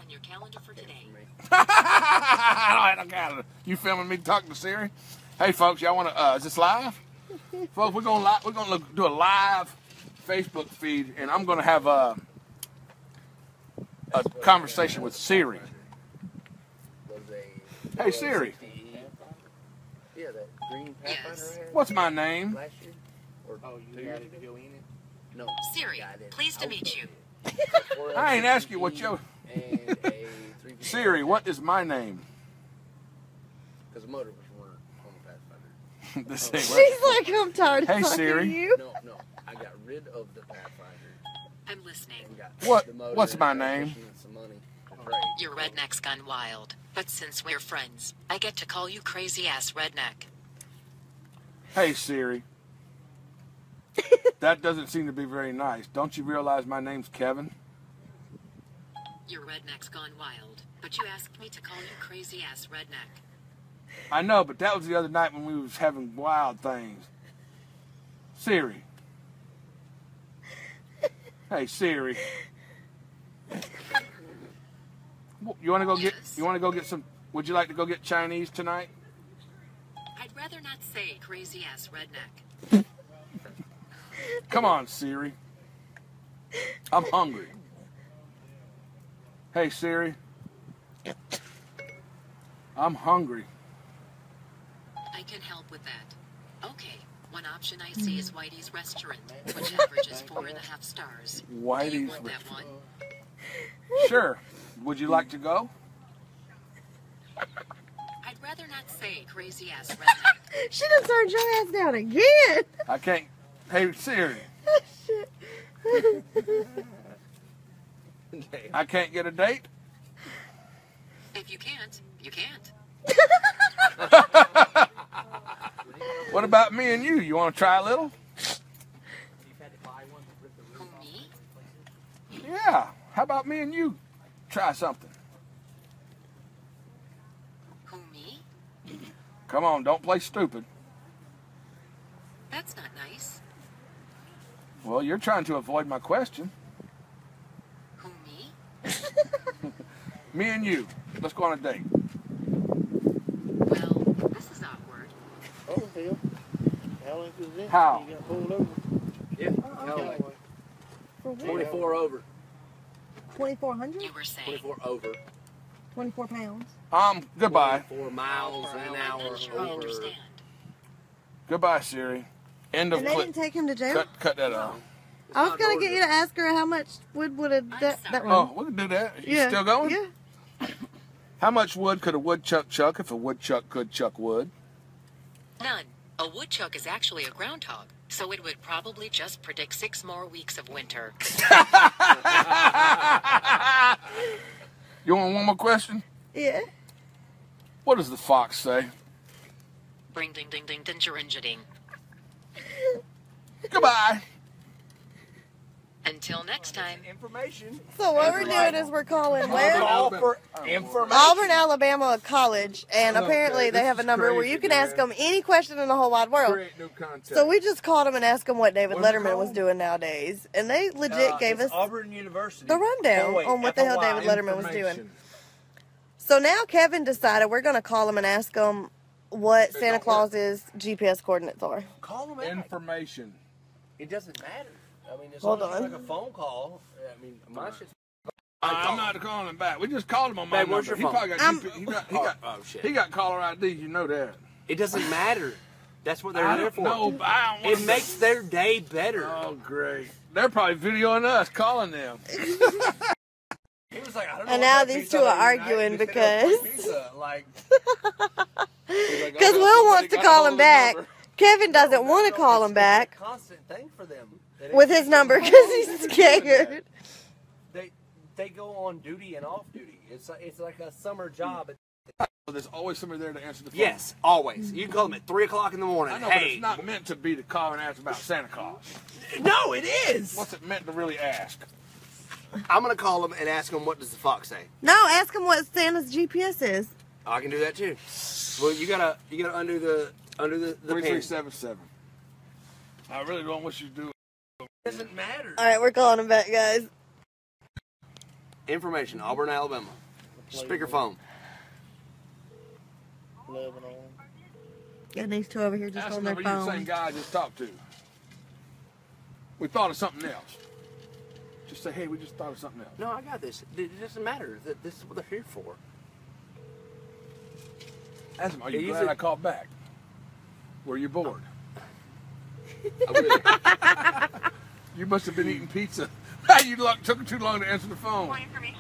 on your calendar for today. I don't have no calendar. You filming me talking to Siri? Hey, folks, y'all want to? Is this live? Folks, we're gonna do a live Facebook feed, and I'm gonna have a conversation with Siri. Hey, Siri. Yeah, that green Pathfinder. What's my name? Last year? Or you had to go in it? No. Siri, pleased to meet you. I ain't asked you what your... Siri, what is my name? Because the motors weren't on the Pathfinder. This ain't She's like, I'm tired of Hey, talking Siri. to you. No, I got rid of the Pathfinder. I'm listening. And got What? the motor What's and my transmission name? and some money to trade. Your Rednecks gone wild. But since we're friends, I get to call you crazy-ass redneck. Hey, Siri. That doesn't seem to be very nice. Don't you realize my name's Kevin? Your Rednecks gone wild. But you asked me to call you crazy-ass redneck. I know, but that was the other night when we was having wild things. Siri. Hey, Siri. You want to go get? Yes. You want to go get some? Would you like to go get Chinese tonight? I'd rather not say crazy-ass redneck. Come on, Siri. I'm hungry. Hey, Siri. I'm hungry. I can help with that. Okay, one option I see is Whitey's Restaurant, which averages 4.5 stars. Do you Whitey's want that one? Sure. Would you like to go? I'd rather not say crazy-ass redneck. She done turned your ass down again. I can't. Hey, Siri. Shit. I can't get a date? If you can't, you can't. What about me and you? You want to try a little? Who, me? Yeah. How about me and you try something? Who, me? Come on, don't play stupid. That's not nice. Well, you're trying to avoid my question. Who, me? Me and you. Let's go on a date. Well, this is awkward. Oh, hell. How is it? How? You got pulled over. Yeah. For what? 24 over. 2,400? You were saying. 24 over. 24 pounds. Goodbye. 4 miles an I'm hour not sure I over. understand. Goodbye, Siri. End of And they clip. didn't take him to jail? Cut that off. I was going to get you to ask her how much wood would have that one. Oh, we can do that. You still going? Yeah. How much wood could a woodchuck chuck if a woodchuck could chuck wood? None. A woodchuck is actually a groundhog, so it would probably just predict 6 more weeks of winter. You want one more question? Yeah. What does the fox say? Bring ding ding ding ding ding ding. Goodbye. Until next time. Information. So what we're doing is we're calling where? Call for information. Auburn, Alabama College, and apparently they have a number where you can ask them any question in the whole wide world. Create new content. So we just called them and asked them what David What's it Letterman was called? doing nowadays, and they legit gave us Auburn University. the rundown on what the hell David Letterman was doing. So now Kevin decided we're going to call him and ask him what Santa Claus's GPS coordinates are. Call them out. Information. It doesn't matter. I mean, it's Hold like on. a phone call. I mean, my shit's... I'm not calling him back. We just called him on my Babe, where's number. your He probably got, shit. he got caller ID. You know that. It doesn't matter. That's what they're I there don't for. know, but I don't want It makes their day better. Oh, great. They're probably videoing us, calling them. He was like, I don't know. And now these two are arguing because Because Will wants to call him back. Kevin doesn't want to call him back Constant thing for them. with his number because he's scared. They go on duty and off duty. It's like a summer job. There's always somebody there to answer the phone. Yes, always. You can call them at 3 o'clock in the morning. I know, but Hey, it's not meant to be to call and ask about Santa Claus. no, it is. What's it meant to really ask? I'm gonna call them and ask them what does the fox say. No, ask him what Santa's GPS is. I can do that too. Well, you gotta undo the pin. 3377. I really don't want you to do it. It doesn't matter. All right, we're calling him back, guys. Information, Auburn, Alabama. Speakerphone. And these two over here just Ask on them their if you're the same phone. guy I just talked to. We thought of something else. Just say, hey, we just thought of something else. No, I got this. It doesn't matter. This is what they're here for. Ask them, are you glad I called back? Were you bored? You must have been eating pizza. Took too long to answer the phone. More information?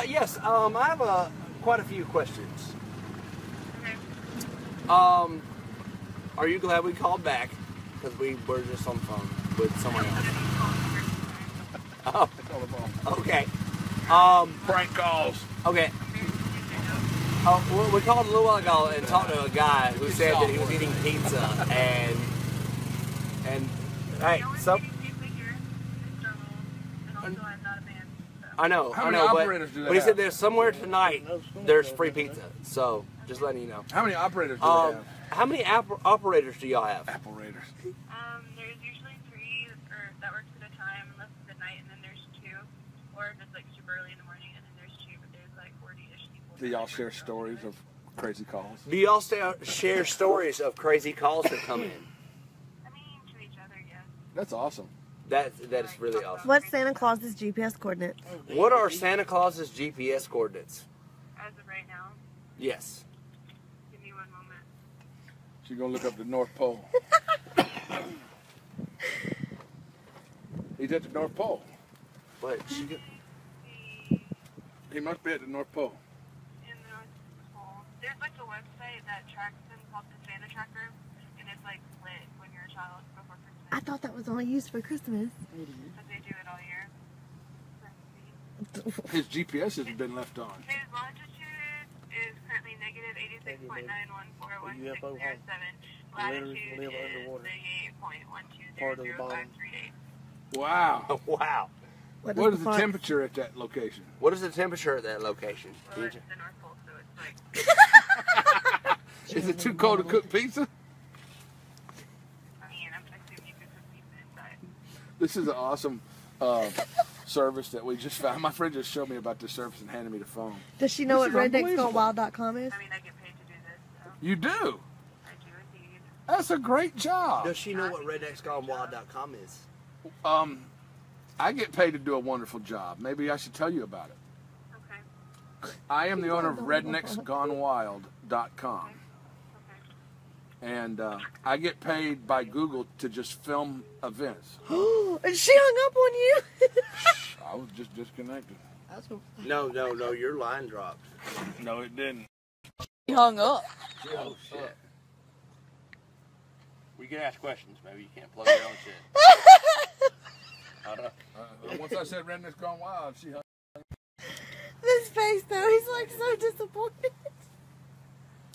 Yes. I have quite a few questions. Okay. Are you glad we called back? Because we were just on the phone with someone else. Oh, okay. Prank calls. Okay. Well, we called a little while ago and talked to a guy who said that he was eating pizza and hey, so I know, How many operators do they but he said have? there's somewhere tonight there's free pizza. So just letting you know. How many operators do they have? How many operators do y'all have? Operators. There's usually 3 that works at a time, unless it's at night, and then there's 2. Or if it's like super early in the morning, and then there's 2, but there's like 40-ish people. Do y'all share stories of crazy calls? Do y'all share stories of crazy calls that come in? I mean, to each other, yes. That's awesome. That is really awesome. What's Santa Claus's GPS coordinates? What are Santa Claus's GPS coordinates? As of right now, Yes. give me 1 moment. She's gonna look up the North Pole. He's at the North Pole. But He must be at the North Pole. In the North Pole, there's like a website that tracks them called the Santa Tracker, and it's like lit when you're a child before Christmas. I thought that was only used for Christmas. But they do it all year. His GPS hasn't been left on. His longitude is currently negative 86.9141607. Latitude live is underwater. 38.1200538. Wow. wow. What is the font- temperature at that location? What is the temperature at that location? Well, it's the North Pole, so it's like, Is it too cold to cook pizza? I mean, I'm assuming you could cook pizza inside. This is an awesome service that we just found. My friend just showed me about this service and handed me the phone. Does she know This what is unbelievable. rednecksgonewild.com is? I mean, I get paid to do this, so You do? I do indeed. That's a great job. Does she know what rednecksgonewild.com is? I get paid to do a wonderful job. Maybe I should tell you about it. Okay. I am the owner of rednecksgonewild.com. Okay. And I get paid by Google to just film events. And she hung up on you. I was just disconnected. No, your line dropped. No, it didn't. He hung up. Oh, shit. We can ask questions. Maybe you can't plug your own shit. I don't know. Once I said Rednecks Gone Wild, she hung. This face though, he's like so disappointed.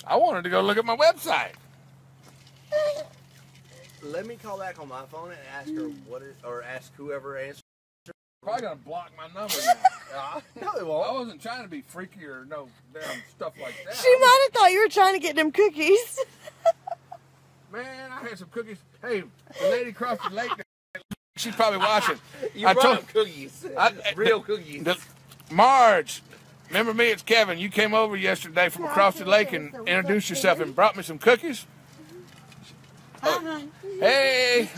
I wanted to go look at my website. Let me call back on my phone and ask her what is, or ask whoever answers. Probably gonna block my number now. No, they I won't. wasn't trying to be freaky or no damn stuff like that. She might have thought you were trying to get them cookies. Man, I had some cookies. Hey, the lady across the lake, she's probably watching. You I brought told- up cookies. I- Real cookies. Marge, remember me? It's Kevin. You came over yesterday from across the lake and introduced yourself and brought me some cookies. Oh, hey,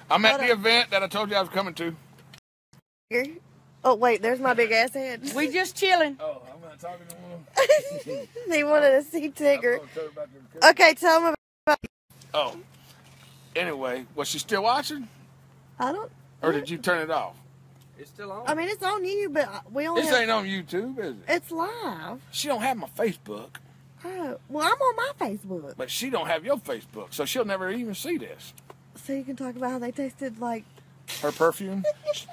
I'm at the event that I told you I was coming to. Oh wait, there's my big ass head. We just chilling. Oh, I'm not talking to him. He wanted to see Tigger. Okay, tell him about. Oh, anyway, was she still watching, I don't. or did you turn it off? It's still on. I mean, it's on you, but we only. This have, ain't on YouTube, is it? It's live. She don't have my Facebook, Oh, well, I'm on my Facebook, but she don't have your Facebook, so she'll never even see this. so you can talk about how they tasted like. Her perfume.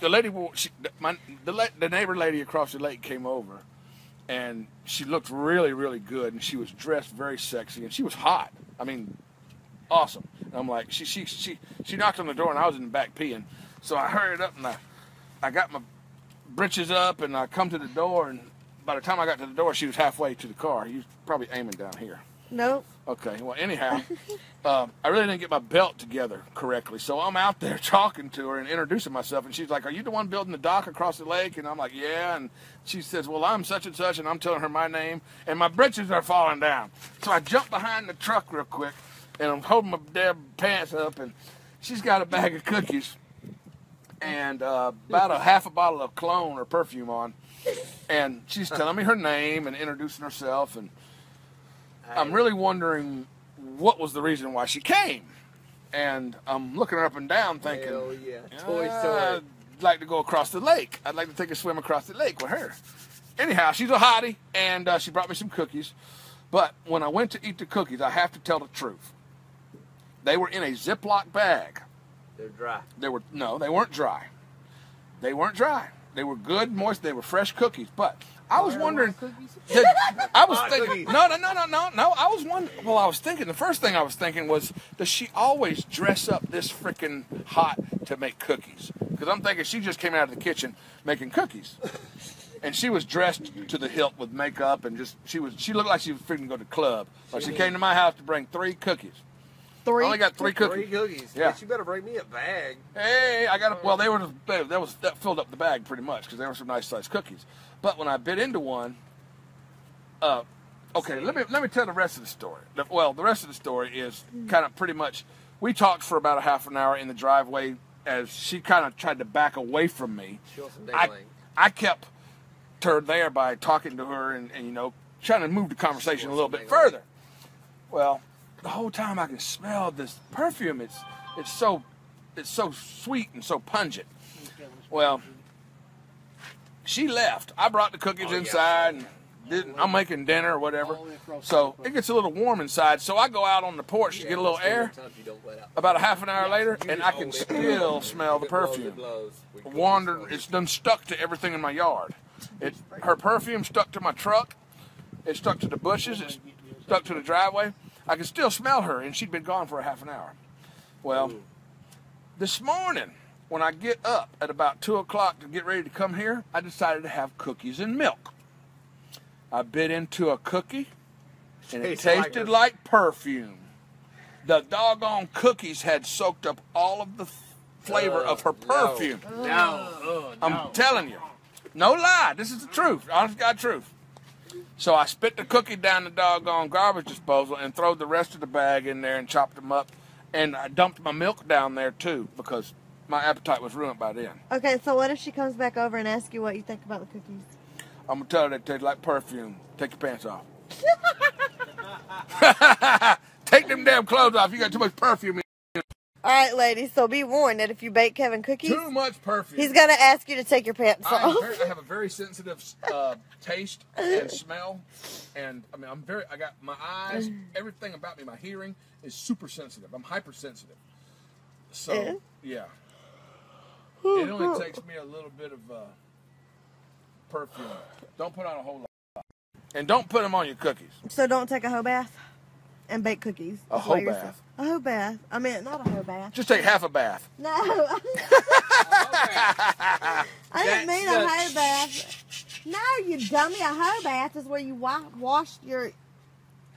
The lady, the neighbor lady across the lake came over, and she looked really, really good, and she was dressed very sexy, and she was hot. I mean, awesome. And I'm like, she knocked on the door, and I was in the back peeing, so I hurried up and I got my britches up, and I come to the door, and by the time I got to the door, she was halfway to the car. He was probably aiming down here. Nope. Okay, well, anyhow, I really didn't get my belt together correctly, so I'm out there talking to her and introducing myself, and she's like, are you the one building the dock across the lake? And I'm like, yeah, and she says, well, I'm such and such, and I'm telling her my name, and my britches are falling down. So I jump behind the truck real quick, and I'm holding my damn pants up, and she's got a bag of cookies and about a half a bottle of cologne or perfume on, and she's telling me her name and introducing herself, and I'm really wondering what was the reason why she came. And I'm looking her up and down thinking, hell yeah, Toy Story. I'd like to go across the lake. I'd like to take a swim across the lake with her. Anyhow, she's a hottie, and she brought me some cookies. But when I went to eat the cookies, I have to tell the truth. They were in a Ziploc bag. They're dry. No, they weren't dry. They weren't dry. They were good, moist. They were fresh cookies. But I was wondering. I was thinking. No. I was wondering. Well, I was thinking. The first thing I was thinking was, does she always dress up this freaking hot to make cookies? Because I'm thinking she just came out of the kitchen making cookies, and she was dressed to the hilt with makeup and just she looked like she was freaking go to the club. But she came to my house to bring 3 cookies. I only got 3 cookies. 3 cookies. Yeah. But you better bring me a bag. Hey, I got. Well, that filled up the bag pretty much because they were some nice sized cookies. But when I bit into one, okay, let me tell the rest of the story. Well, the rest of the story is kind of pretty much. We talked for about a half an hour in the driveway as she kind of tried to back away from me. I kept her there by talking to her and trying to move the conversation a little bit further. Well, the whole time I can smell this perfume. It's so sweet and so pungent. Well, she left. I brought the cookies inside and I'm making dinner or whatever. So it gets a little warm inside. So I go out on the porch to get a little air. About a half an hour later, and I can still smell the perfume. It's done stuck to everything in my yard. Her perfume stuck to my truck. It stuck to the bushes. It stuck to the driveway. I could still smell her, and she'd been gone for a half an hour. Well, this morning, when I get up at about 2 o'clock to get ready to come here, I decided to have cookies and milk. I bit into a cookie, and it tasted like perfume. The doggone cookies had soaked up all of the flavor of her perfume. No. I'm telling you. No lie. This is the truth. Honest God truth. So I spit the cookie down the doggone garbage disposal and threw the rest of the bag in there and chopped them up. And I dumped my milk down there, too, because my appetite was ruined by then. Okay, so what if she comes back over and asks you what you think about the cookies? I'm going to tell her they taste like perfume. Take your pants off. Take them damn clothes off. You got too much perfume in. All right, ladies, so be warned that if you bake Kevin cookies, Too much perfume. he's going to ask you to take your pants off. I have a very sensitive taste and smell, and I got my eyes, everything about me, my hearing is super sensitive. I'm hypersensitive. So, yeah. It only takes me a little bit of perfume. Don't put on a whole lot. And don't put them on your cookies. So don't take a hoe bath and bake cookies. A hoe bath? A hoe bath. I mean, not a hoe bath. Just take half a bath. No. I didn't mean a hoe bath. No, you dummy. A hoe bath is where you wash your...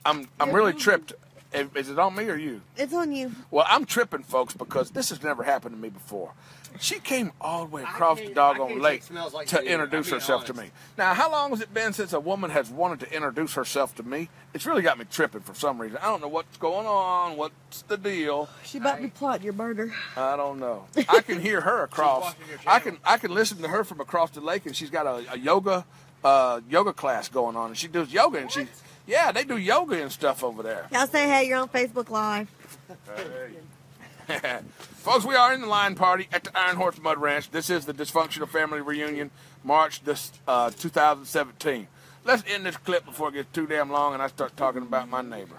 I'm really tripped. Is it on me or you? It's on you. Well, I'm tripping, folks, because this has never happened to me before. She came all the way across the doggone lake to introduce herself to me. Now, how long has it been since a woman has wanted to introduce herself to me? It's really got me tripping for some reason. I don't know what's going on. What's the deal? She might be plotting your murder. I don't know. I can hear her across. I can listen to her from across the lake, and she's got a yoga class going on, and she does yoga, and yeah, they do yoga and stuff over there. Y'all say hey, you're on Facebook Live. Hey. Folks, we are in the line party at the Iron Horse Mud Ranch. This is the Dysfunctional Family Reunion, March 2017. Let's end this clip before it gets too damn long and I start talking about my neighbor.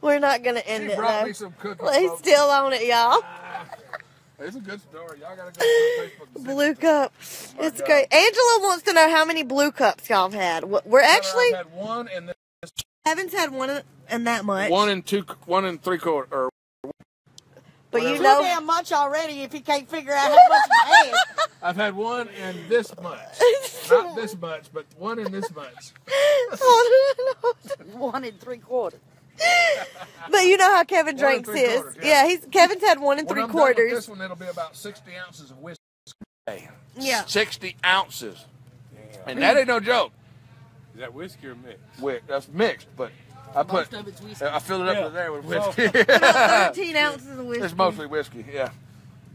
We're not going to end it, brought though. Me some cookies, He's folks. Still on it, y'all. It's a good story. Y'all got to go to Facebook. Blue cup. It's great. Angela wants to know how many blue cups y'all have had. We're actually... I've had one and this. Kevin's had one and that much. 1 and 3 quarter. Or But Whatever. you Too know, damn much already if he can't figure out how much he has. I've had one in this much. Not this much, but one in this much. 1 3/4. But you know how Kevin 1 drinks 3/4, his. yeah. Yeah, Kevin's had 1 When I'm done with 3/4. this one, it'll be about 60 ounces of whiskey. Yeah. 60 ounces. And that ain't no joke. Is that whiskey or mix? That's mixed, but I put, Most of it's whiskey. I fill it up to there with whiskey. About 13 ounces of whiskey. It's mostly whiskey, yeah.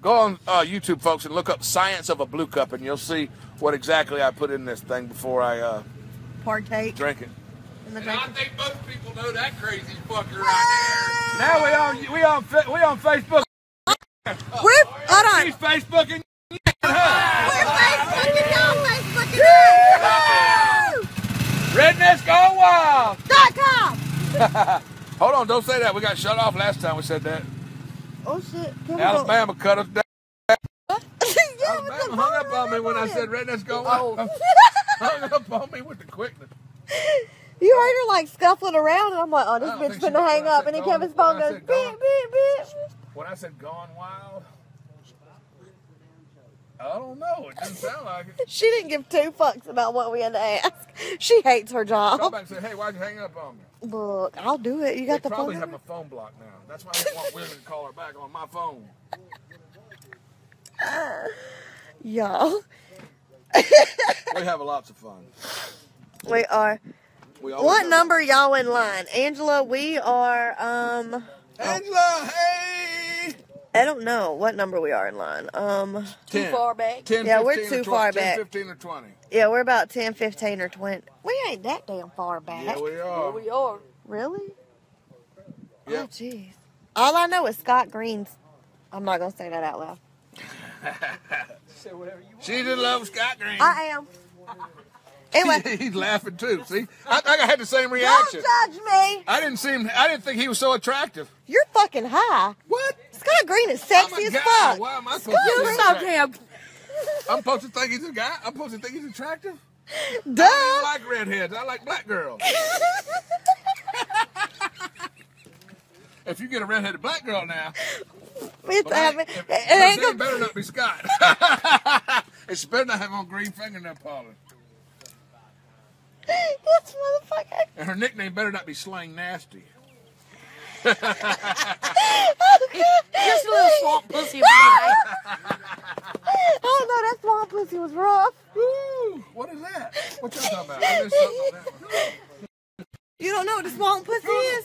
Go on YouTube, folks, and look up Science of a Blue Cup, and you'll see what exactly I put in this thing before I Partake drink it. in the And drink. I think most people know that crazy fucker right there. Now we on Facebook. Hold on. She's Facebooking. We're Facebooking y'all, Facebooking us. Rednecks go wild. .com. Hold on, don't say that. We got shut off last time we said that. Oh shit. Kevin Alabama cut us down. Yeah, Alabama hung up on me when I said Rednecks go wild. Hung up on me with the quickness. You heard her like scuffling around, and I'm like, oh, this I don't bitch think she finna knows hang what I up. And said then Kevin's gone- phone when I goes said beep, gone. beep, beep. When I said gone wild, I don't know. It didn't sound like it. She didn't give 2 fucks about what we had to ask. She hates her Come job. back and say, hey, why'd you hang up on me? Look, I'll do it. You got They the probably phone have my number? phone blocked now. That's why I don't want women to call her back on my phone. Y'all. We have lots of fun. We are. We always What have- number y'all in line? Angela, we are, Angela, hey! I don't know what number we are in line. Too 10. far back. 10, Yeah, we're 15, too or 20, far 10, back. 15 or 20. Yeah, we're about 10, 15, or 20. We ain't that damn far back. Yeah, we Here are. we are. Really? Oh, Yep. jeez. All I know is Scott Green's. I'm not going to say that out loud. She's in love with Scott Green. I am. Anyway, He's laughing too. See, I had the same don't reaction. judge me. I didn't think he was so attractive. You're fucking high. What? Scott Green is I'm sexy a as guy. fuck. Why am I supposed Scott to Green- think So he's damn. I'm supposed to think he's a guy. I'm supposed to think he's attractive. Duh. I don't like redheads. I like black girls. If you get a redheaded black girl now, It's happening. it It ain't name gonna better not be Scott. It's better not have on green fingernail polish. This motherfucker. And her nickname better not be Slang Nasty. Just a little swamp pussy. Right? Oh no, that swamp pussy was rough. Woo! What is that? What y'all talking about? I missed something on that one. You don't know what the swamp pussy is?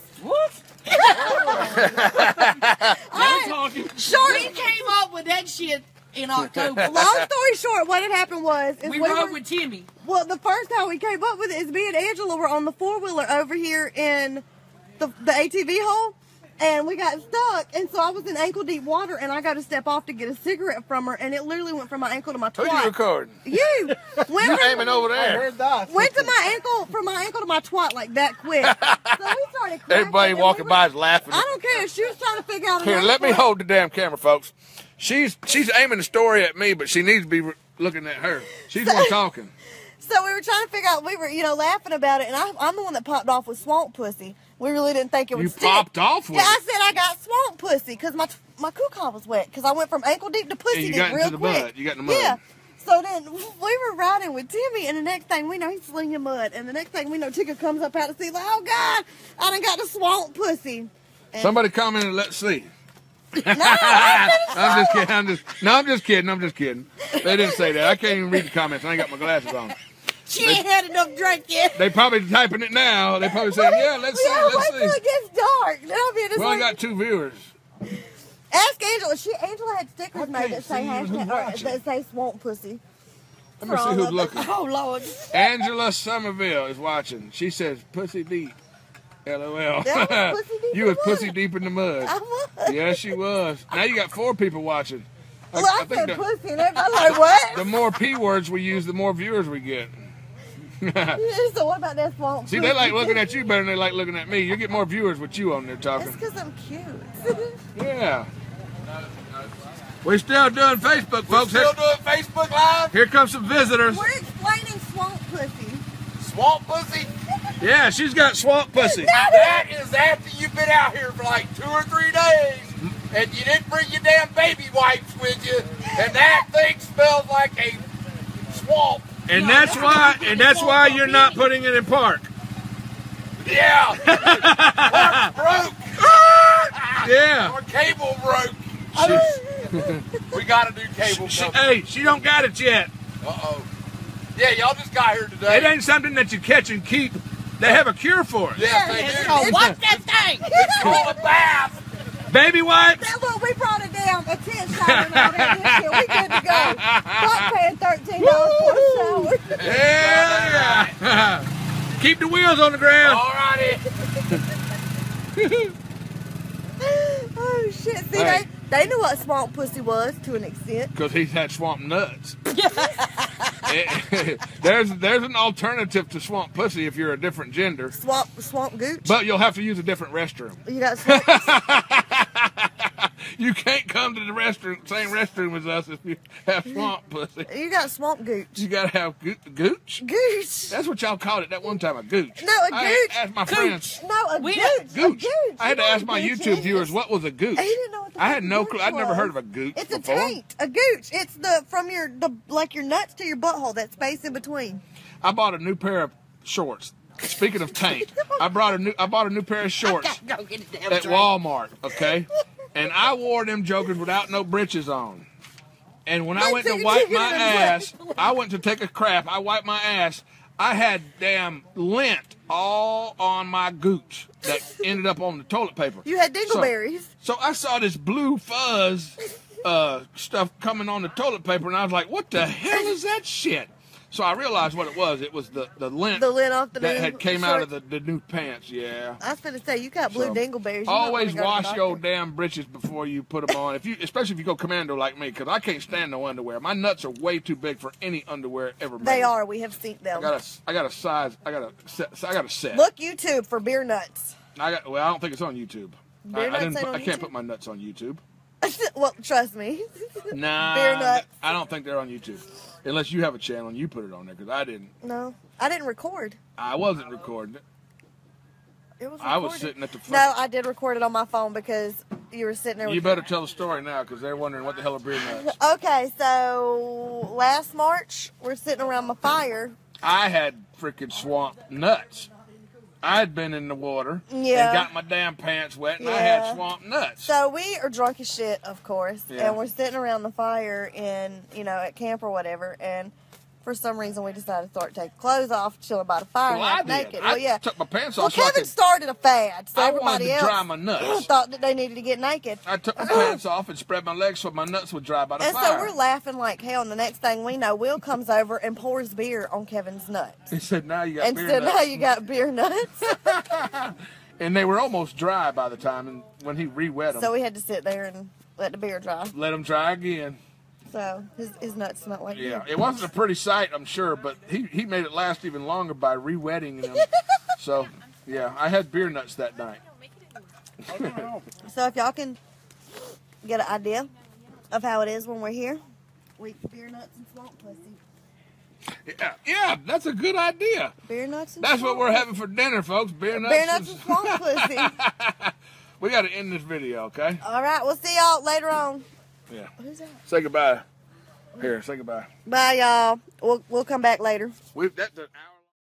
Shorty came up with that shit in October. Long story short, what had happened was is We we rode were- with Timmy. well, the first time we came up with it is me and Angela were on the 4-wheeler over here in the ATV hole, and we got stuck, and so I was in ankle deep water, and I got to step off to get a cigarette from her, and it literally went from my ankle to my Who you twat. recording? You went, You from, aiming over there. went to my ankle, from my ankle to my twat like that quick. So we started cracking, Everybody and walking we by were- is laughing. I don't care. She was trying to figure out. Here, another let me way. hold the damn camera, folks. She's aiming the story at me, but she needs to be looking at her. She's the one talking. So we were trying to figure out. We were, laughing about it, and I'm the one that popped off with swamp pussy. We really didn't think it would You stick. popped off with Yeah, I it. said I got swamp pussy because my cuckoo was wet because I went from ankle deep to pussy Yeah, you deep got into real the quick. mud. You got in the mud. Yeah. So then we were riding with Timmy, and the next thing we know, he's slinging mud, and the next thing we know, Tika comes up out of the sea like, "Oh God, I done got the swamp pussy." And Somebody commented, let's see. no, I'm just kidding. They didn't say that. I can't even read the comments. I ain't got my glasses on. She ain't had enough drink yet. They probably typing it now. They probably saying, yeah, let's see, yeah, let's wait till see. it gets dark. Then I'll be in this We only like- got 2 viewers. Ask Angela. Angela had stickers I made can't that say see even who's hashtag or watching. that say swamp pussy. Let me see who's looking. Oh Lord. Angela Somerville is watching. She says, pussy deep. LOL. That was pussy deep You in was the pussy mud. deep in the mud. I was. Yes, she was. Now you got 4 people watching. Well, I think said pussy, and everybody's like, what? the more P words we use, the more viewers we get. So what about that swamp See, pussy? they like looking at you better than they like looking at me. You get more viewers with you on there That's talking. because I'm cute. Yeah. We're still doing Facebook, folks. Still doing Facebook Live? Here comes some visitors. We're explaining swamp pussy. Swamp pussy? Yeah, she's got swamp pussy. That is after you've been out here for like 2 or 3 days. and you didn't bring your damn baby wipes with you, and that thing smells like a swamp. And that's why you're not putting it in park. Yeah. Park broke. Yeah. Our cable broke. We gotta do cable. Hey, she don't got it yet. Uh-oh. Yeah, y'all just got here today. It ain't something that you catch and keep. They have a cure for it. Yes, they do. So what's that thing? It's called a bath. Baby wipes. Now look, we brought it down a 10 shower and all that this year. We good to go. Not paying $13 for a shower. Yeah. Keep the wheels on the ground. Alrighty. Oh shit! See, Hey. they knew what swamp pussy was to an extent. Because he's had swamp nuts. There's an alternative to swamp pussy if you're a different gender. Swamp gooch. But you'll have to use a different restroom. You got swamp. You can't come to the same restroom as us if you have swamp pussy. You got swamp gooch. You gotta have gooch. Gooch. That's what y'all called it that one time, a gooch. No, a I gooch. asked my friends. No, a gooch. Gooch. A gooch. I had to ask my YouTube viewers what was a gooch. He didn't know what the I fuck had a no gooch clue. I'd never was. heard of a gooch It's before. a taint. A gooch. It's from your nuts to your butthole. That space in between. I bought a new pair of shorts. Speaking of taint, I bought a new pair of shorts Go get a damn at drink. Walmart. Okay, and I wore them jokers without no breeches on. And when I went to wipe my ass, I went to take a crap. I wiped my ass. I had damn lint all on my gooch that ended up on the toilet paper. You had dingleberries. So I saw this blue fuzz stuff coming on the toilet paper, and I was like, "What the hell is that shit?" So I realized what it was. It was the lint. The lint off the that new had came out of shorts. the new pants. Yeah. I was going to say, you got blue So, dingleberries. You Always might wanna wash go to the your doctor. damn britches before you put them on. Especially if you go commando like me, because I can't stand no underwear. My nuts are way too big for any underwear ever made. They are. We have seen I them. got a size. I got a set. Look YouTube for beer nuts. Well, I don't think it's on YouTube. Beer nuts ain't on I can't YouTube? put my nuts on YouTube. Well, trust me. Nah, Beer nuts. I don't think they're on YouTube. Unless you have a channel and you put it on there, because I didn't. No, I didn't record. I wasn't recording it. It was I was recorded. sitting at the front. No, I did record it on my phone because you were sitting there. You with better tell the story now, because they're wondering what the hell are beer nuts. Okay, so last March we're sitting around my fire. I had freaking swamp nuts. I had been in the water Yeah. and got my damn pants wet, and I Yeah. had swamp nuts. So we are drunk as shit, of course, Yeah. and we're sitting around the fire at camp or whatever, and for some reason we decided to start taking clothes off, chilling by the fire, Well, I half did. naked. I Well, yeah. took my pants Well, off so I Kevin could. started a fad, so I everybody wanted to else dry my nuts. thought that they needed to get naked. I took my pants off and spread my legs so my nuts would dry by the And fire. so we're laughing like hell, and the next thing we know, Will comes over and pours beer on Kevin's nuts. He said, "Now you got And beer so nuts." now you got beer nuts. And they were almost dry by the time, and when he re-wet them, So we had to sit there and let the beer dry. let them dry again. So his nuts smelled like Yeah, beer. it wasn't a pretty sight, I'm sure, but he made it last even longer by re-wetting them. So, yeah, I had beer nuts that night. So if y'all can get an idea of how it is when we're here, we eat beer nuts and swamp pussy. Yeah, that's a good idea. Beer nuts and That's swamp what we're pussy. having for dinner, folks. Beer nuts. Beer nuts and swamp pussy. We got to end this video, okay? All right, we'll see y'all later on. Yeah. Who's that? Say goodbye. Here, say goodbye. Bye, y'all. We'll come back later. That's an hour.